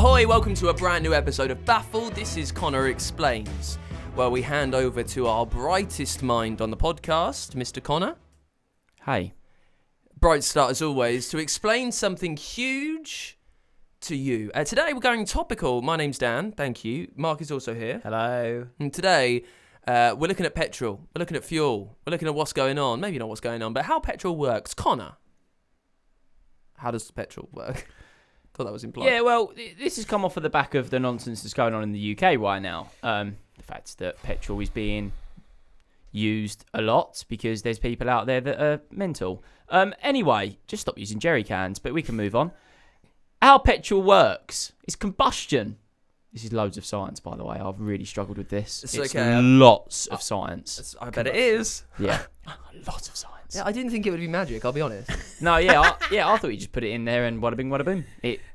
Ahoy, welcome to a brand new episode of Baffled. This is Conor Explains, where we hand over to our brightest mind on the podcast, Mr. Conor. Hey. Bright start as always, to explain something huge to you. Today we're going topical. My name's Dan, thank you. Mark is also here. Hello. And today we're looking at petrol, we're looking at fuel, we're looking at what's going on. Maybe not what's going on, but how petrol works. Conor, how does petrol work? Thought that was implied. Yeah, well, this has come off of the back of the nonsense that's going on in the UK right now. The fact that petrol is being used a lot because there's people out there that are mental. Anyway, just stop using jerry cans, but we can move on. How petrol works is combustion. This is loads of science, by the way. I've really struggled with this. It's okay. Lots of science. I bet it is. Yeah. Lots of science. Yeah, I didn't think it would be magic, I'll be honest. No, I thought you just put it in there and wada bing, wada boom.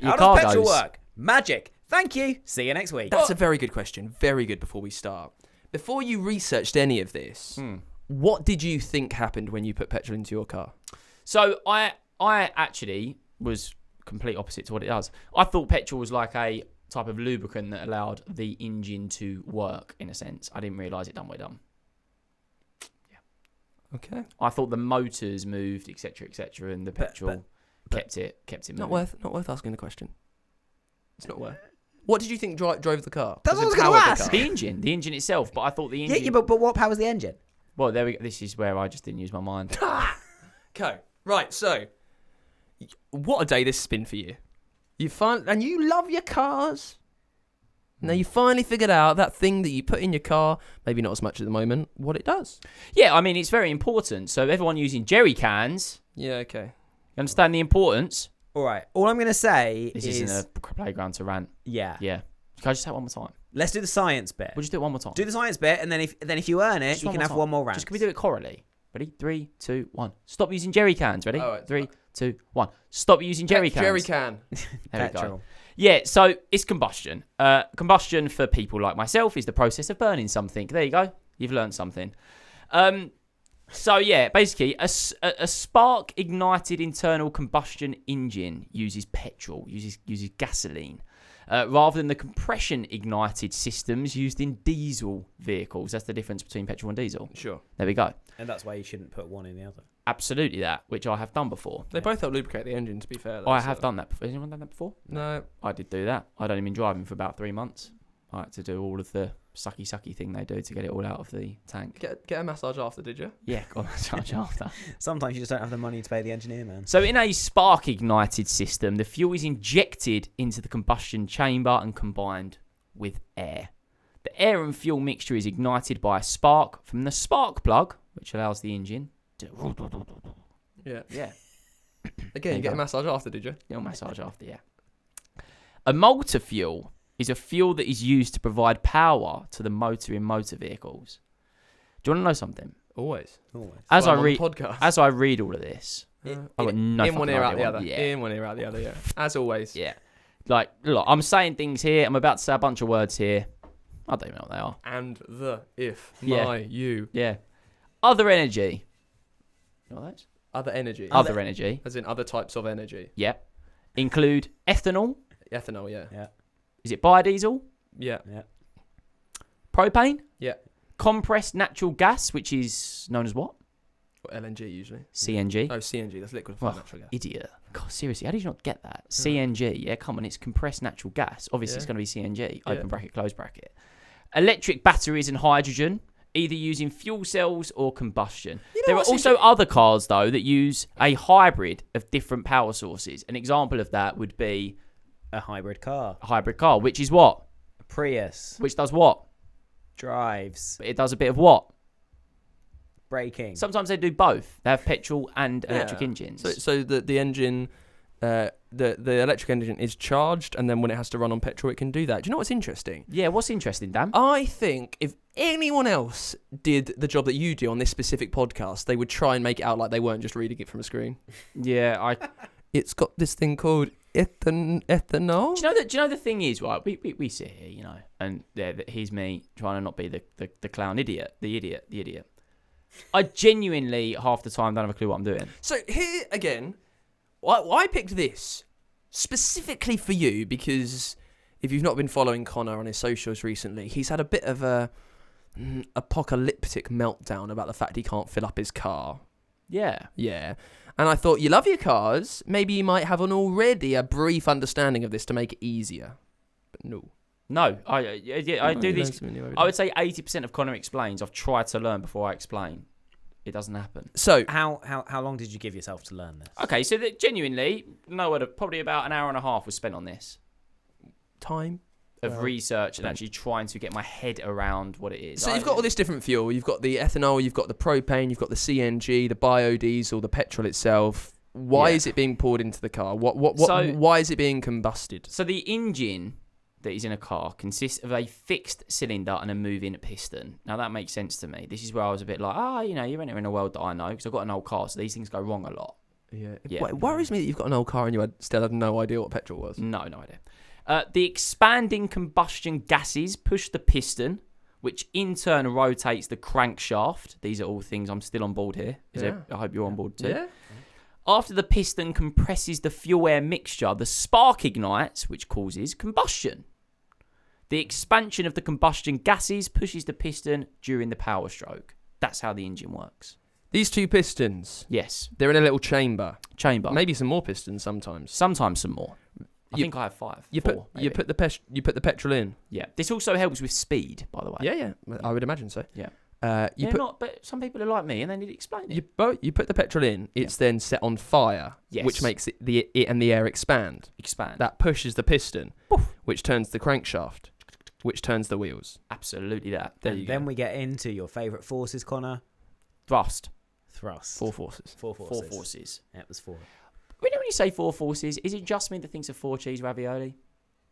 How does petrol work? Magic. Thank you. See you next week. That's a very good question. Very good before we start. Before you researched any of this, what did you think happened when you put petrol into your car? So I actually was complete opposite to what it does. I thought petrol was like a type of lubricant that allowed the engine to work, in a sense. I didn't realise it done what it done. Okay. I thought the motors moved, etc., and the petrol kept it moving. Not worth asking the question. It's not worth. What did you think drove the car? That's what I was going to ask. The engine itself. But I thought the engine. Yeah, but what powers the engine? Well, there we go. This is where I just didn't use my mind. Okay. Right. So, what a day this has been for you. And you love your cars. Now you finally figured out that thing that you put in your car, maybe not as much at the moment, what it does. Yeah, I mean, it's very important. So everyone using jerry cans. Yeah, okay. You understand the importance? All right. All I'm going to say This isn't a playground to rant. Yeah. Yeah. Can I just say it one more time? Let's do the science bit. We'll just do it one more time. Do the science bit, and then if you earn it, you can have one more round. Just can we do it chorally? Ready? 3, 2, 1. Stop using jerry cans. Ready? All right. 3, 2, 1. Stop using jerry cans. Jerry can. There we go. Yeah, so it's combustion. Combustion for people like myself is the process of burning something. There you go. You've learned something. So yeah, basically a spark ignited internal combustion engine uses petrol, uses gasoline, rather than the compression ignited systems used in diesel vehicles. That's the difference between petrol and diesel. Sure. There we go. And that's why you shouldn't put one in the other. Absolutely that, which I have done before. They both help lubricate the engine, to be fair. I have done that before. Has anyone done that before? No. I did do that. I'd only been driving for about 3 months. I had to do all of the sucky thing they do to get it all out of the tank. Get a massage after, did you? Yeah, got a massage after. Sometimes you just don't have the money to pay the engineer, man. So in a spark ignited system, the fuel is injected into the combustion chamber and combined with air. The air and fuel mixture is ignited by a spark from the spark plug, which allows the engine to... Yeah. Again, you get a massage after, did you? Yeah, massage after, yeah. A MultiFuel is a fuel that is used to provide power to the motor in motor vehicles. Do you want to know something? Always. As I read all of this, I've got no in one ear out the other. Yeah. In one ear out the other, yeah. As always. Yeah. Like, look, I'm saying things here. I'm about to say a bunch of words here. I don't even know what they are. And the, if, Yeah. my, you. Yeah. Other energy. You know what that is? Other energy. Other energy. As in other types of energy. Yeah. Include ethanol. Ethanol, yeah. Yeah. Is it biodiesel? Yeah. Yeah. Propane? Yeah. Compressed natural gas, which is known as what? Or LNG usually. CNG. Oh, CNG. That's liquefied natural gas. Idiot. God, seriously, how did you not get that? CNG, yeah, come on, it's compressed natural gas. Obviously, it's going to be CNG, open bracket, close bracket. Electric batteries and hydrogen, either using fuel cells or combustion. There are also other cars, though, that use a hybrid of different power sources. An example of that would be a hybrid car. A hybrid car, which is what? A Prius. Which does what? Drives. It does a bit of what? Braking. Sometimes they do both. They have petrol and electric engines. So the engine, the electric engine is charged, and then when it has to run on petrol, it can do that. Do you know what's interesting? Yeah, what's interesting, Dan? I think if anyone else did the job that you do on this specific podcast, they would try and make it out like they weren't just reading it from a screen. Yeah, It's got this thing called ethanol. Do you know the thing is, right? We sit here, you know, and here's me trying to not be the clown idiot, the idiot. I genuinely half the time don't have a clue what I'm doing. So here again, I picked this specifically for you because if you've not been following Conor on his socials recently, he's had a bit of a apocalyptic meltdown about the fact he can't fill up his car. Yeah. Yeah. And I thought, you love your cars. Maybe you might have already a brief understanding of this to make it easier. But no. No, I do this. I would say 80% of Conor Explains I've tried to learn before I explain. It doesn't happen. So How long did you give yourself to learn this? Okay, so that genuinely, probably about an hour and a half was spent on this. time Of research and actually trying to get my head around what it is. So you've got all this different fuel. You've got the ethanol, you've got the propane, you've got the CNG, the biodiesel, the petrol itself. Why is it being poured into the car? Why is it being combusted? So the engine that is in a car consists of a fixed cylinder and a moving piston. Now that makes sense to me. This is where I was a bit like, you're entering a world that I know because I've got an old car, so these things go wrong a lot. Yeah. It worries me that you've got an old car and you still had no idea what petrol was. No idea. The expanding combustion gases push the piston, which in turn rotates the crankshaft. These are all things I'm still on board here. I hope you're on board too. Yeah. After the piston compresses the fuel-air mixture, the spark ignites, which causes combustion. The expansion of the combustion gases pushes the piston during the power stroke. That's how the engine works. These two pistons. Yes. They're in a little chamber. Maybe some more pistons sometimes. Sometimes some more. I think I have 5. You put the petrol in. Yeah. This also helps with speed, by the way. Yeah. I would imagine so. Yeah. But some people are like me and they need to explain it. You put the petrol in. It's then set on fire, which makes it and the air expand. That pushes the piston, which turns the crankshaft, which turns the wheels. Absolutely that. Then we get into your favourite forces, Conor. Thrust. 4 forces. 4 forces. 4 forces. Yeah, it was 4. When you say 4 forces, is it just me that thinks of 4 cheese ravioli?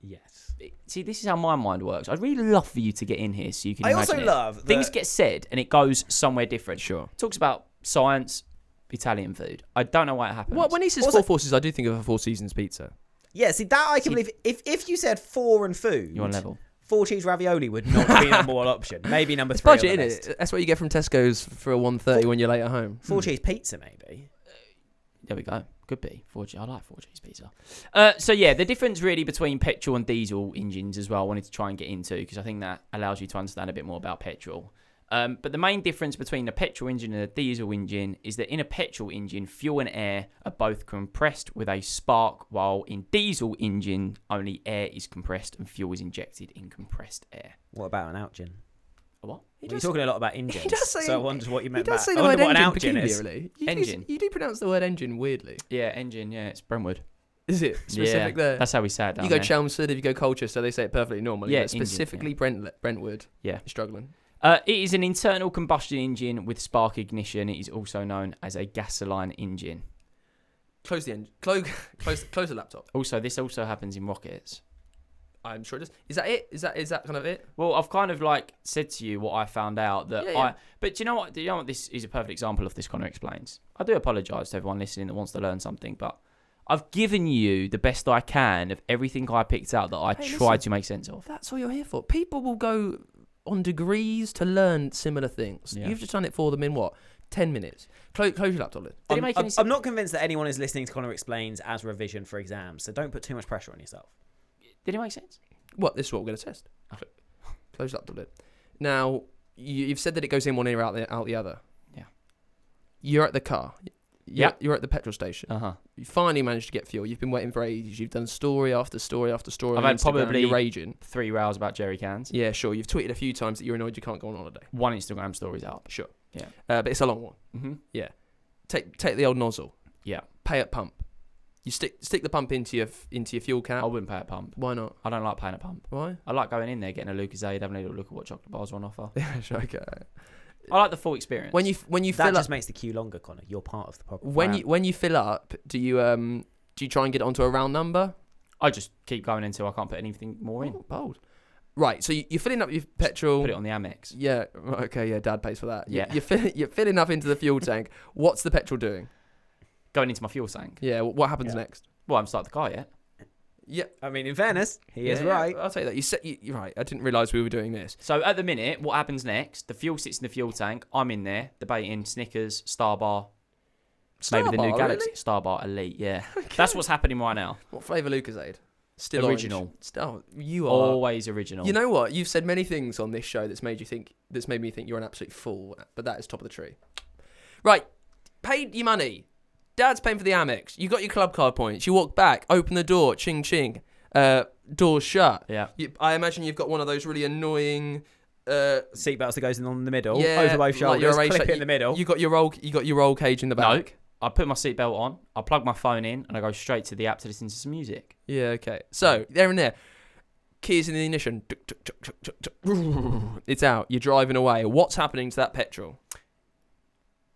Yes. See, this is how my mind works. I'd really love for you to get in here so you can I imagine also it. love that things get said and it goes somewhere different. Sure. It talks about science, Italian food. I don't know why it happens. Well, when he says 4 forces, I do think of a 4 Seasons pizza. Yeah, see, that I can believe. If you said 4 and food, you're on level. 4 cheese ravioli would not be number one option. Maybe number 3. Budget, innit? That's what you get from Tesco's for a 1.30 when you're late at home. 4 cheese pizza, maybe. There we go. Could be. I like 4 cheese pizza. So yeah, the difference really between petrol and diesel engines as well, I wanted to try and get into because I think that allows you to understand a bit more about petrol. But the main difference between a petrol engine and a diesel engine is that in a petrol engine, fuel and air are both compressed with a spark, while in diesel engine, only air is compressed and fuel is injected in compressed air. What about an outgin? A what? You're talking a lot about engines, so I wondered what you meant. He does say I the word wonder what an engine outgin is. peculiarly. Engine. You do pronounce the word engine weirdly. Yeah, engine. Yeah, it's Brentwood. Is it specific there? That's how we say it down You go there. Chelmsford, if you go Colchester, they say it perfectly normally. Yeah, but specifically engine, Brentwood. Yeah. You're struggling. It is an internal combustion engine with spark ignition. It is also known as a gasoline engine. Close the engine. Close the laptop. Also, this also happens in rockets. I'm sure it does. Is that it? Is that kind of it? Well, I've kind of like said to you what I found out that Yeah. But do you know what? This is a perfect example of this. Conor Explains. I do apologise to everyone listening that wants to learn something, but I've given you the best I can of everything I picked out that I tried to make sense of. That's what you're here for. People will go on degrees to learn similar things. Yeah. You've just done it for them in what? 10 minutes. Close your laptop. Did it make any sense? I'm not convinced that anyone is listening to Conor Explains as revision for exams, so don't put too much pressure on yourself. Did it make sense? What? This is what we're going to test. Okay. Close your laptop lid. Now, you've said that it goes in one ear, out the other. Yeah. You're at the car. You're at the petrol station. You finally managed to get fuel. You've been waiting for ages. You've done story after story after story. I've on had Instagram. probably You're raging. 3 rows about jerry cans. Yeah, sure. You've tweeted a few times that you're annoyed you can't go on holiday. 1 Instagram story's out. Sure. Yeah. But it's a long one. Mm-hmm. Yeah. Take the old nozzle. Yeah. Pay at pump. You stick the pump into your fuel cap. I wouldn't pay a pump. Why not? I don't like paying a pump. Why? I like going in there, getting a Lucozade, having a little look at what chocolate bars are on offer. Yeah, sure. Okay. I like the full experience. When you That fill just up, makes the queue longer, Conor. You're part of the problem. when you fill up, do you try and get it onto a round number? I just keep going until I can't put anything more in. Oh, bold. Right. So you're filling up your petrol. Put it on the Amex. Yeah. Right, okay. Yeah. Dad pays for that. Yeah. You're filling up into the fuel tank. What's the petrol doing? Going into my fuel tank. Yeah. What happens next? Well, I haven't started the car yet. Yeah. I mean, in fairness, he is Yeah, right. I'll tell you that. You're right. I didn't realise we were doing this. So at the minute, what happens next? The fuel sits in the fuel tank. I'm in there debating Snickers, Starbar, maybe the new Starbar, Galaxy. really? Starbar Elite, yeah. That's what's happening right now. What flavour Lucozade? Still Original. Orange. Still, you are Always original. You know what? You've said many things on this show that's made me think you're an absolute fool. But that is top of the tree. Right, paid your money. Dad's paying for the Amex. You got your club card points. You walk back, open the door, ching ching. Doors shut. Yeah. I imagine you've got one of those really annoying seatbelts that goes in on the middle, yeah, over both shoulders, like clip it in the middle. You got your roll cage in the back. No, I put my seatbelt on, I plug my phone in, and I go straight to the app to listen to some music. Yeah, okay. So, there and there. Keys in the ignition. It's out. You're driving away. What's happening to that petrol?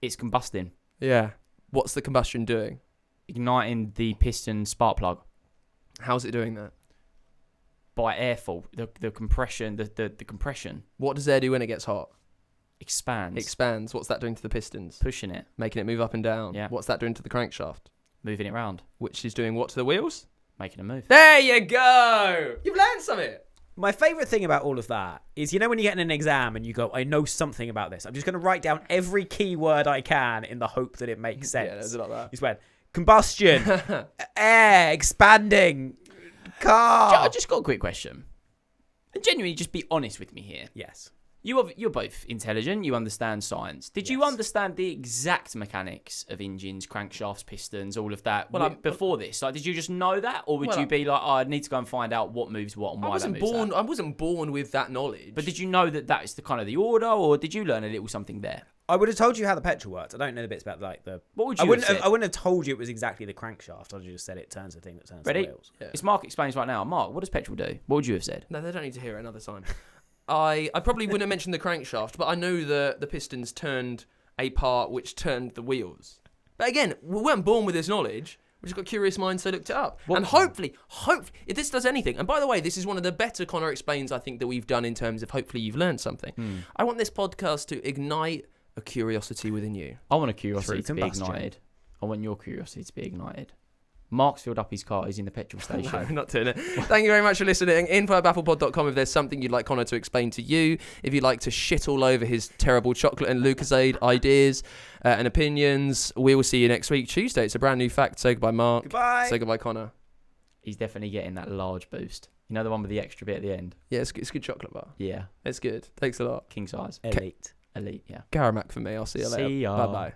It's combusting. Yeah. What's the combustion doing? Igniting the piston spark plug. How's it doing that? By airfall. The compression, the compression. What does air do when it gets hot? Expands. What's that doing to the pistons? Pushing it. Making it move up and down. Yeah. What's that doing to the crankshaft? Moving it round. Which is doing what to the wheels? Making a move. There you go! You've learned something. My favourite thing about all of that is, you know, when you get in an exam and you go, I know something about this. I'm just going to write down every key word I can in the hope that it makes sense. Yeah, there's a lot of that. You went, combustion, air, expanding, car. I just got a quick question. And genuinely, just be honest with me here. Yes. You're both intelligent. You understand science. Did you Yes. understand the exact mechanics of engines, crankshafts, pistons, all of that before this? Like, did you just know that, or would you be like, oh, I need to go and find out what moves what and why that moves that? I wasn't born with that knowledge. But did you know that is the kind of the order, or did you learn a little something there? I would have told you how the petrol worked. I don't know the bits about like the. What would I you wouldn't have said? I wouldn't have told you it was exactly the crankshaft. I would have just said it turns the thing that turns Ready? the wheels. Yeah. It's Mark Explains right now. Mark, what does petrol do? What would you have said? No, they don't need to hear it another time. I probably wouldn't have mentioned the crankshaft, but I know the pistons turned a part which turned the wheels. But again, we weren't born with this knowledge. We just got curious minds, so looked it up. And hopefully, if this does anything, and by the way, this is one of the better Conor Explains I think that we've done in terms of hopefully you've learned something. I want this podcast to ignite a curiosity within you. I want a curiosity Through to be combustion. ignited. I want your curiosity to be ignited. Mark's filled up his car. He's in the petrol No, station. not doing it. Thank you very much for listening. info@bafflepod.com if there's something you'd like Conor to explain to you. If you'd like to shit all over his terrible chocolate and Lucozade ideas and opinions, we will see you next week, Tuesday. It's a brand new fact. Say goodbye, Mark. Goodbye. Say goodbye, Conor. He's definitely getting that large boost. You know the one with the extra bit at the end? Yeah, it's good chocolate bar. Yeah. It's good. Thanks a lot. King size. Elite. Elite, yeah. Garamac for me. I'll see you later. See ya. Bye-bye.